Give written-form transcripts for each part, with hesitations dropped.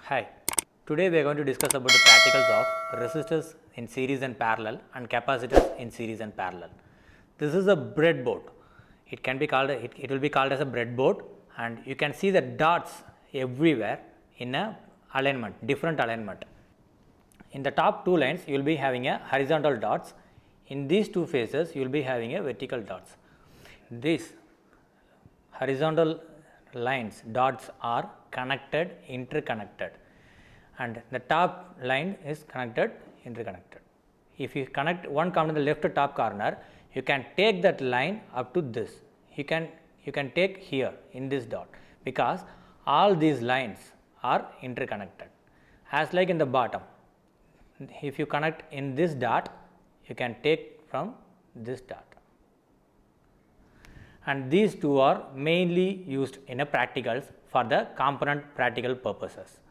Hi, today we are going to discuss about the practicals of resistors in series and parallel and capacitors in series and parallel. This is a breadboard. It can be called it will be called as a breadboard, and you can see the dots everywhere in a alignment, different alignment. In the top two lines you will be having a horizontal dots. In these two faces you will be having a vertical dots. These horizontal lines dots are connected, interconnected, and the top line is connected, interconnected. If you connect one corner in the left top corner, you can take that line up to this. You can take here in this dot, because all these lines are interconnected. As like in the bottom, if you connect in this dot, you can take from this dot. And these two are mainly used in a practicals for the component practical purposes.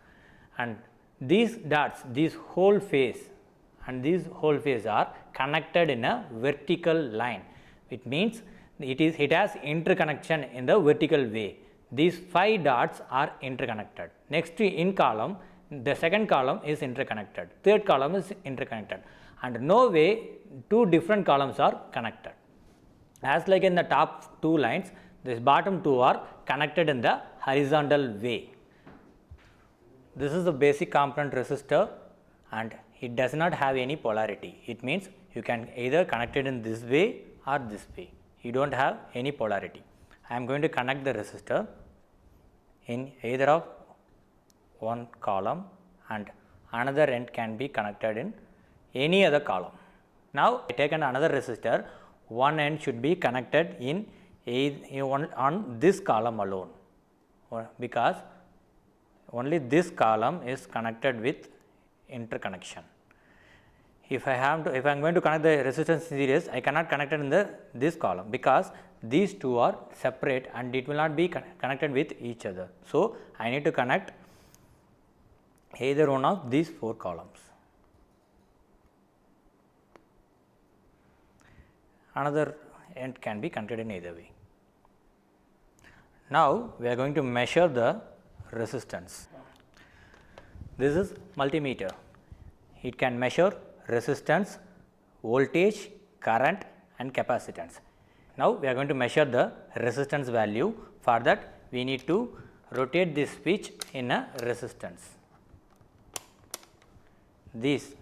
And these dots, these whole face and these whole face are connected in a vertical line. It means it has interconnection in the vertical way. These 5 dots are interconnected. Next in column, the second column is interconnected, third column is interconnected, and no way two different columns are connected. As like in the top two lines, this bottom two are connected in the horizontal way. This is the basic component resistor, and it does not have any polarity. It means you can either connect it in this way or this way. You don't have any polarity. I am going to connect the resistor in either of one column, and another end can be connected in any other column. Now I take another resistor. One end should be connected on this column alone, because only this column is connected with interconnection. If I am going to connect the resistance series, I cannot connect it in this column, because these two are separate and it will not be connected with each other. So I need to connect either one of these 4 columns. Another end can be connected in either way. Now we are going to measure the resistance. This is multimeter. It can measure resistance, voltage, current and capacitance. Now we are going to measure the resistance value. For that we need to rotate this switch in a resistance. These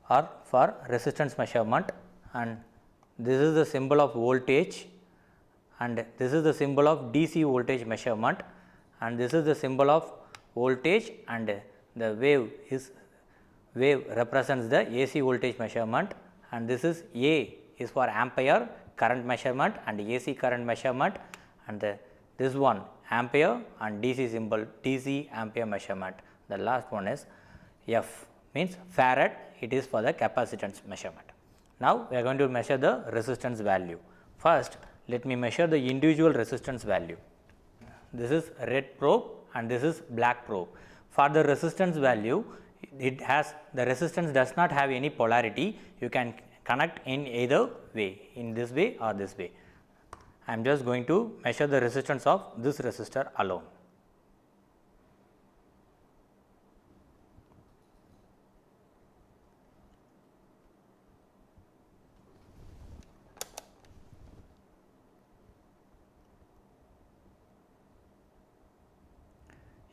are for resistance measurement, and this is the symbol of voltage, and this is the symbol of DC voltage measurement, and this is the symbol of voltage, and the wave represents the AC voltage measurement, and this is A is for ampere current measurement and AC current measurement, and this one ampere and DC symbol DC ampere measurement. The last one is F means farad, it is for the capacitance measurement. Now we are going to measure the resistance value. First let me measure the individual resistance value. This is red probe and this is black probe. For the resistance value, the resistance does not have any polarity. You can connect in either way, in this way or this way. I am just going to measure the resistance of this resistor alone.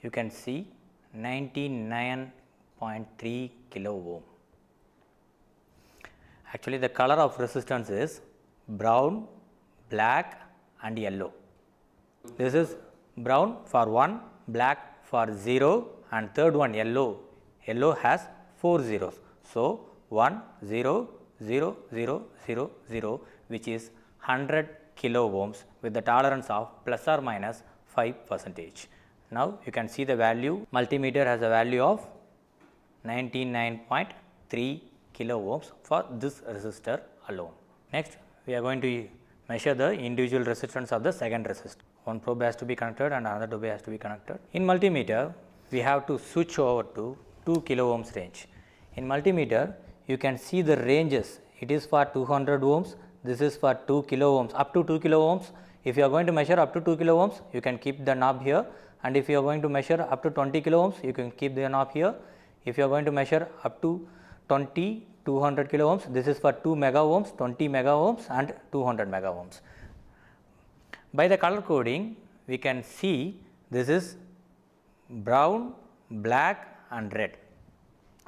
You can see 99.3 kilo ohm. Actually the color of resistance is brown, black and yellow. This is brown for 1, black for 0 and third one yellow. Yellow has 4 zeros. So 1 0 0 0 0 0, which is 100 kilo ohms with the tolerance of plus or minus 5%. Now you can see the value. Multimeter has a value of 99.3 kilo ohms for this resistor alone. Next we are going to measure the individual resistance of the second resistor. One probe has to be connected and another probe has to be connected. In multimeter we have to switch over to 2 kilo ohms range. In multimeter you can see the ranges. It is for 200 ohms, this is for 2 kilo ohms, up to 2 kilo ohms. If you are going to measure up to 2 kilo ohms, you can keep the knob here, and if you are going to measure up to 20 kilo ohms, you can keep the knob here. If you are going to measure up to 200 kilo ohms, this is for 2 mega ohms, 20 mega ohms and 200 mega ohms. By the color coding, we can see this is brown, black and red.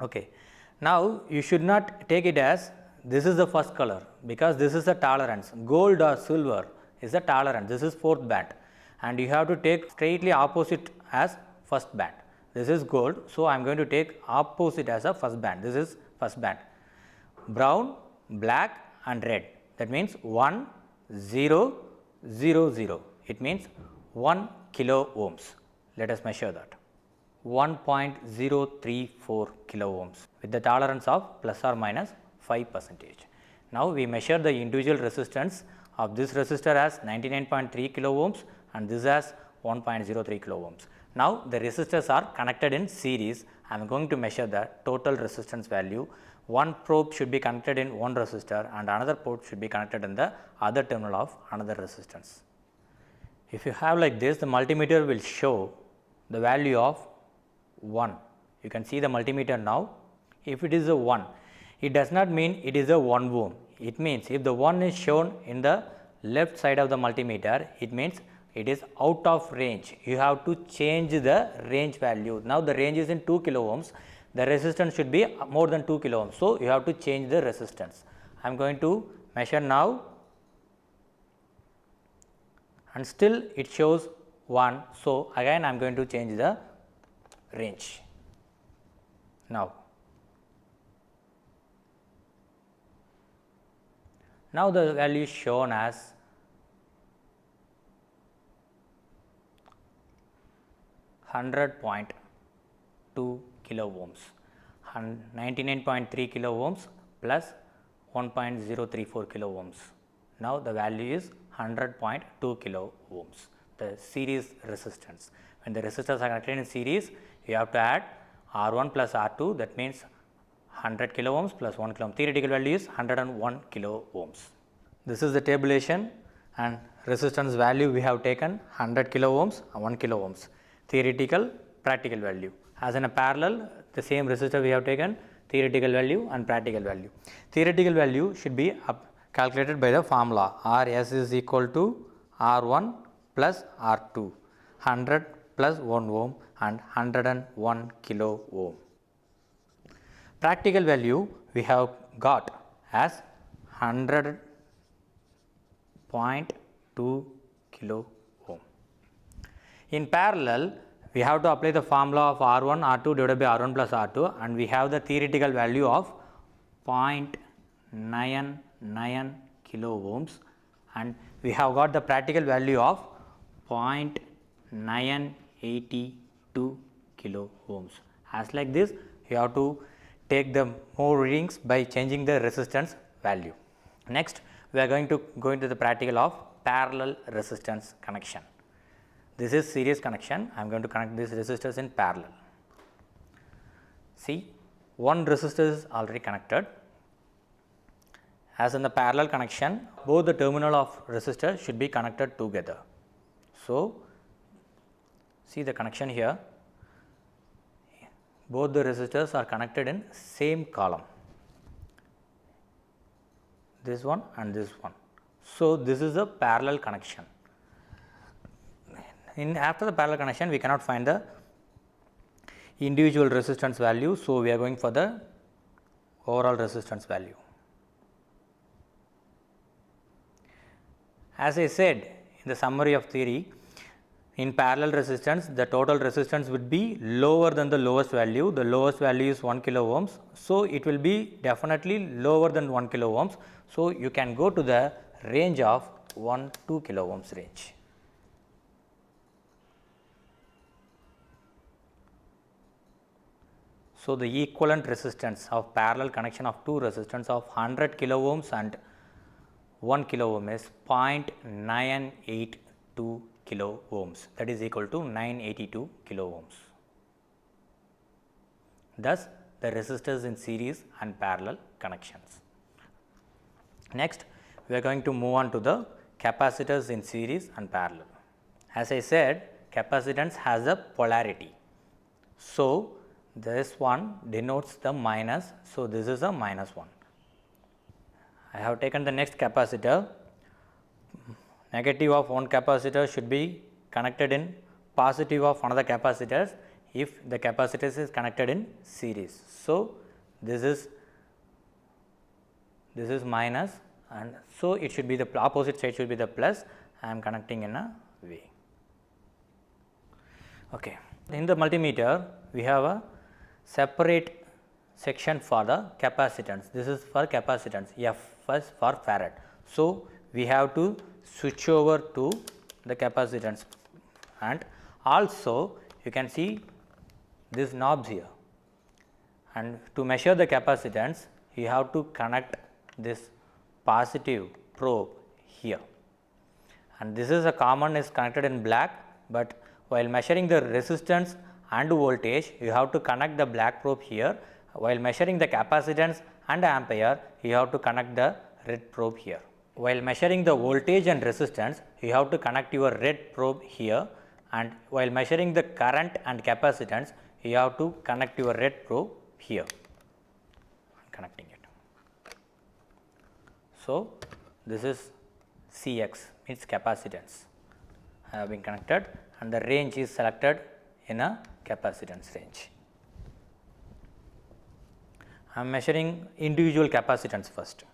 Okay. Now, you should not take it as this is the first color, because this is a tolerance. Gold or silver is a tolerance. This is fourth band, and you have to take straightly opposite as first band. This is gold, so I am going to take opposite as a first band. This is first band. Brown, black and red. That means 1, 0, 0, 0. It means 1 kilo ohms. Let us measure that. 1.034 kilo ohms with the tolerance of plus or minus 5%. Now, we measure the individual resistance of this resistor as 99.3 kilo ohms and this as 1.03 kilo ohms. Now, the resistors are connected in series. I am going to measure the total resistance value. One probe should be connected in one resistor and another port should be connected in the other terminal of another resistance. If you have like this, the multimeter will show the value of 1. You can see the multimeter now. If it is a 1, it does not mean it is a 1 ohm. It means if the 1 is shown in the left side of the multimeter, it means it is out of range. You have to change the range value. Now, the range is in 2 kilo ohms. The resistance should be more than 2 kilo ohms. So, you have to change the resistance. I am going to measure now, and still it shows 1. So, again I am going to change the range. Now, the value is shown as 100.2 kilo ohms, 99.3 kilo ohms plus 1.034 kilo ohms. Now, the value is 100.2 kilo ohms, the series resistance. When the resistors are connected in series, you have to add R1 plus R2, that means 100 kilo ohms plus 1 kilo ohm. Theoretical value is 101 kilo ohms. This is the tabulation, and resistance value we have taken 100 kilo ohms and 1 kilo ohms. Theoretical, practical value. As in a parallel, the same resistor we have taken theoretical value and practical value. Theoretical value should be calculated by the formula Rs is equal to R1 plus R2, 100 plus 1 ohm and 101 kilo ohm. Practical value we have got as 100.2 kilo ohm. In parallel, we have to apply the formula of R1 R2 divided by R1 plus R2, and we have the theoretical value of 0.99 kilo ohms, and we have got the practical value of 0.982 kilo ohms. As like this, you have to take the more readings by changing the resistance value. Next, we are going to go into the practical of parallel resistance connection. This is series connection. I am going to connect these resistors in parallel. See, one resistor is already connected. As in the parallel connection, both the terminal of resistor should be connected together. So, see the connection here. Both the resistors are connected in same column, this one and this one. So, this is a parallel connection. After the parallel connection, we cannot find the individual resistance value. So, we are going for the overall resistance value. As I said in the summary of theory, in parallel resistance, the total resistance would be lower than the lowest value. The lowest value is 1 kilo ohms. So, it will be definitely lower than 1 kilo ohms. So, you can go to the range of 1-2 kilo ohms range. So, the equivalent resistance of parallel connection of two resistance of 100 kilo ohms and 1 kilo ohm is 0.982 kilo ohms, that is equal to 982 kilo ohms. Thus, the resistors in series and parallel connections. Next, we are going to move on to the capacitors in series and parallel. As I said, capacitance has a polarity. So, this one denotes the minus. So, this is a minus 1. I have taken the next capacitor. Negative of one capacitor should be connected in positive of another capacitor if the capacitors is connected in series. So, this is minus, and so it should be the opposite side should be the plus. I am connecting in a way. Okay. In the multimeter, we have a separate section for the capacitance. This is for capacitance, F is for farad. So, we have to switch over to the capacitance, and also you can see these knobs here, and to measure the capacitance you have to connect this positive probe here, and this is a common is connected in black, but while measuring the resistance and voltage you have to connect the black probe here. While measuring the capacitance and ampere you have to connect the red probe here. While measuring the voltage and resistance you have to connect your red probe here, and while measuring the current and capacitance you have to connect your red probe here. Connecting it. So, this is Cx means capacitance have been connected, and the range is selected in a capacitance range. I am measuring individual capacitance first.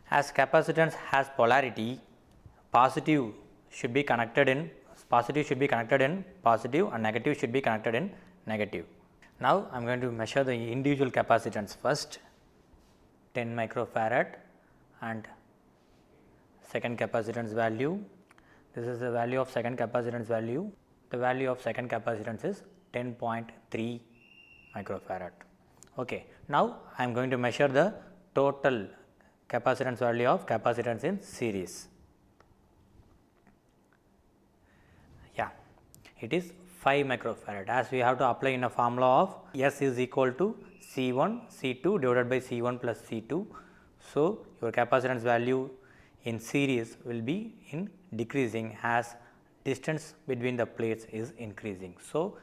As capacitance has polarity, positive should be connected in positive and negative should be connected in negative. Now, I am going to measure the individual capacitance first, 10 microfarad, and second capacitance value. This is the value of second capacitance value. The value of second capacitance is 10.3 microfarad. Okay. Now, I am going to measure the total capacitance value of capacitance in series. Yeah, it is 5 microfarad, as we have to apply in a formula of S is equal to C1 C2 divided by C1 plus C2. So, your capacitance value in series will be in decreasing as distance between the plates is increasing. So,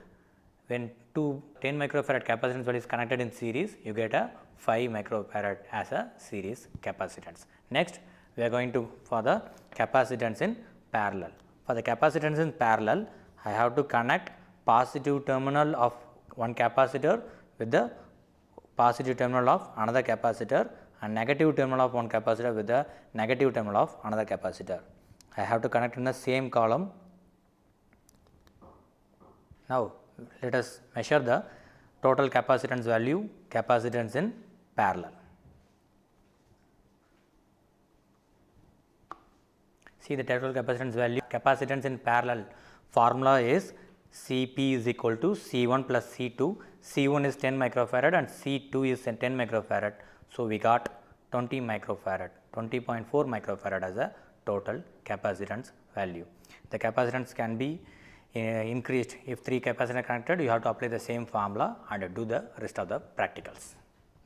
when two 10 microfarad capacitance value is connected in series, you get a 5 microfarad as a series capacitance. Next, we are going to for the capacitance in parallel. For the capacitance in parallel, I have to connect positive terminal of one capacitor with the positive terminal of another capacitor, and negative terminal of one capacitor with the negative terminal of another capacitor. I have to connect in the same column. Now, let us measure the total capacitance value, capacitance in parallel. See the total capacitance value, capacitance in parallel formula is Cp is equal to C1 plus C2, C1 is 10 microfarad and C2 is 10 microfarad. So, we got 20 microfarad, 20.4 microfarad as a total capacitance value. The capacitance can be increased if 3 capacitors connected, you have to apply the same formula and do the rest of the practicals.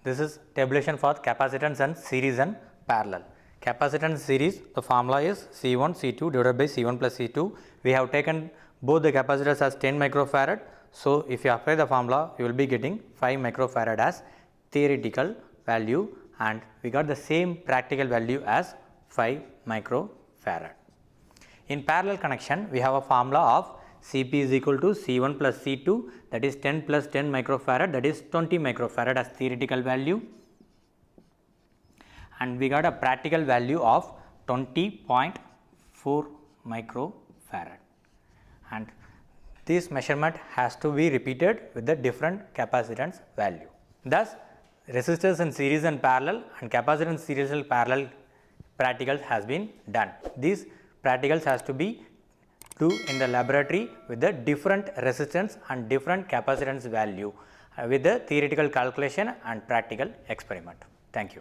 This is tabulation for capacitance and series and parallel. Capacitance series, the formula is C1 C2 divided by C1 plus C2. We have taken both the capacitors as 10 microfarad. So, if you apply the formula, you will be getting 5 microfarad as theoretical value, and we got the same practical value as 5 microfarad. In parallel connection, we have a formula of Cp is equal to C1 plus C2, that is 10 plus 10 microfarad, that is 20 microfarad as theoretical value, and we got a practical value of 20.4 microfarad, and this measurement has to be repeated with the different capacitance value. Thus, resistors in series and parallel and capacitance series and parallel practicals has been done. These practicals has to be do in the laboratory with the different resistance and different capacitance value with the theoretical calculation and practical experiment. Thank you.